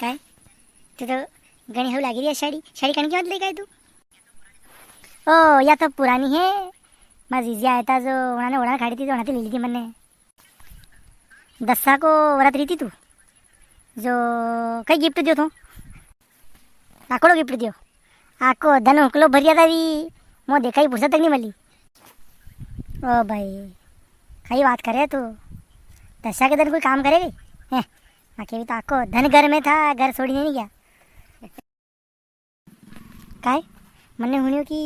काय तिथं गणी हऊ लागी रे साड़ी साड़ी कण की काय तू ओ या तो पुरानी है माझी जी आहे जो उन्होंने उड़ा खाड़ी थी तो उन्होंने ले ली थी मैंने दस्सा को वरात रही थी तू जो कई गिफ्ट दियो तो आकोड़ो गिफ्ट दियो आको धन उकलो भरिया था भी मो देखा ही फुर्सत तक नहीं मिली। ओ भाई कई बात करे तू दशा के दिन कोई काम करेगी हैं आके भी तो आको धन घर में था घर छोड़ने नहीं गया काय मन्ने हुनियो की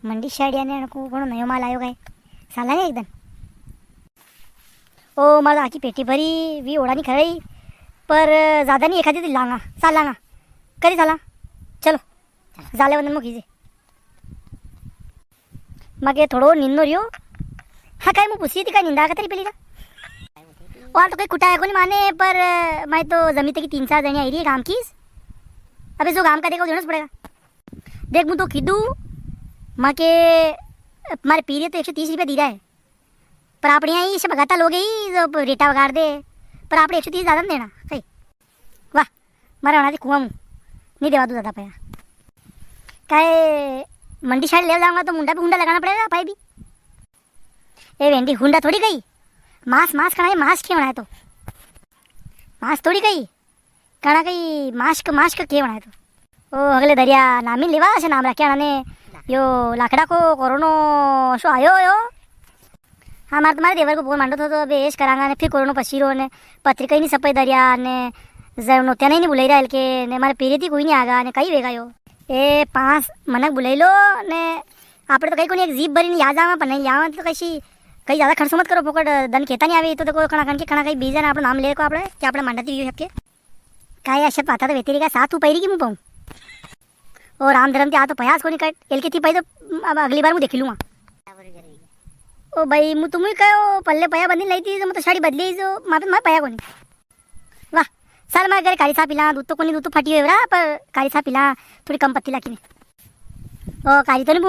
मंडी शाड़ियाने को कोनो नयो माल आयो काय साला ने एकदम ओ मारा आकी पेटी भरी वी ओढानी खरई पर ज़्यादा नहीं एखादी ती लांगा साल लांगा करी साला चलो झाले वंदन मग कीजे मग थोडो निंदो रियो हा काय मग पुसी ती काय निंदा का तरी पेली का और तो कहीं कुटाया को नहीं माने पर मैं तो जमी तक की 3-4 जनी आई रही है काम की अबे जो काम करेगा वो देना पड़ेगा देख मुझे तो खिदू माँ के हमारे पीरिय तो 130 रुपये दे रहा है पर आप यहाँ ही सब भगाता लोग ही जो रेटा वगाड़ दे पर आप 130 ज़्यादा नहीं देना सही वाह मारा बना दे कुआं नहीं देवा तू ज़्यादा पाया काय मंडी शाड़ी ले जाऊंगा तो मुंडा पे हुंडा लगाना पड़ेगा भाई भी ए वेंडी हुंडा थोड़ी गई मांस मांस खाना है मांस क्यों बनाए तो मांस थोड़ी गई खाना कहीं मांस का क्यों बनाए तो ओ अगले दरिया नामी लेवा असे नाम राख्या ने यो लाकड़ा को कोरोनो शो आयो यो हाँ मारे तुम्हारे देवर को फोन मांडो तो बेस करांगा ने फिर कोरोनो पसीरो ने पत्रिका ही नहीं सपाई दरिया ने जर नोत्या नहीं बुलाई रहा के ने मारे पीरे थी कोई नहीं आगा ने कई वेगा यो ए 5 मनक बुलाई लो ने आपने तो कहीं कोई एक जीप भरी नहीं आ जावा पर नहीं आवा तो कैसी कहीं ज़्यादा खर्च मत करो फोकट दन कहता नहीं आवे तो देखो कणा कण के कणा कहीं बीजा ना अपना नाम ले को आपने क्या अपने मांडती हुई सबके काय अशा पाता तो वेतेरी का साथ तू पैरी की मुँह पाऊँ और राम धर्म आ तो पयास को नहीं कट एल के थी पाई तो अब अगली बार मैं देख लूँगा ओ भाई मु तुम्हें कहो पल्ले पया बंदी लाई थी तो मैं तो साड़ी बदली जो मैं पया को नहीं वाह सर मैं अगर काली सा पिला दूध तो को नहीं दूध तो फटी हुई रहा पर काली सा पिला थोड़ी कम पत्ती लाकी में ओ काली तो नहीं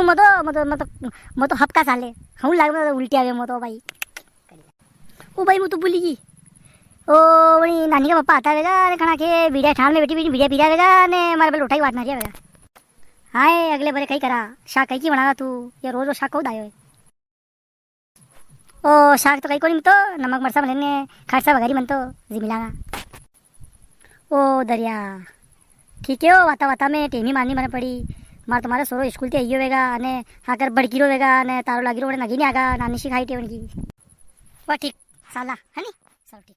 मो तो हपका साले हूँ लाग उल्टी आवे मो तो भाई ओ भाई मु तो भूली गई ओ वही नानी का पप्पा आता वेगा अरे खाना के बीड़िया ठाण में बेटी बेटी बीड़िया पीरा वेगा ने हमारे बल उठाई वाट मारिया वेगा हाय अगले बारे कहीं करा शाक कहीं की बनागा तू या रोज शाक कौन आयो ओ शाक तो कहीं को नहीं तो नमक मरसा लेने खर्चा वगैरह मन तो जी मिलागा ओ दरिया ठीक है ओ वाता वाता में टेमी मारनी मने पड़ी मार तुम्हारा सोरो स्कूल ते आइयो वेगा ने हाकर बड़कीरो वेगा ने तारो लागिरो नगी नहीं आगा नानी सी खाई टेवन की वाह ठीक साला है नी सब ठीक।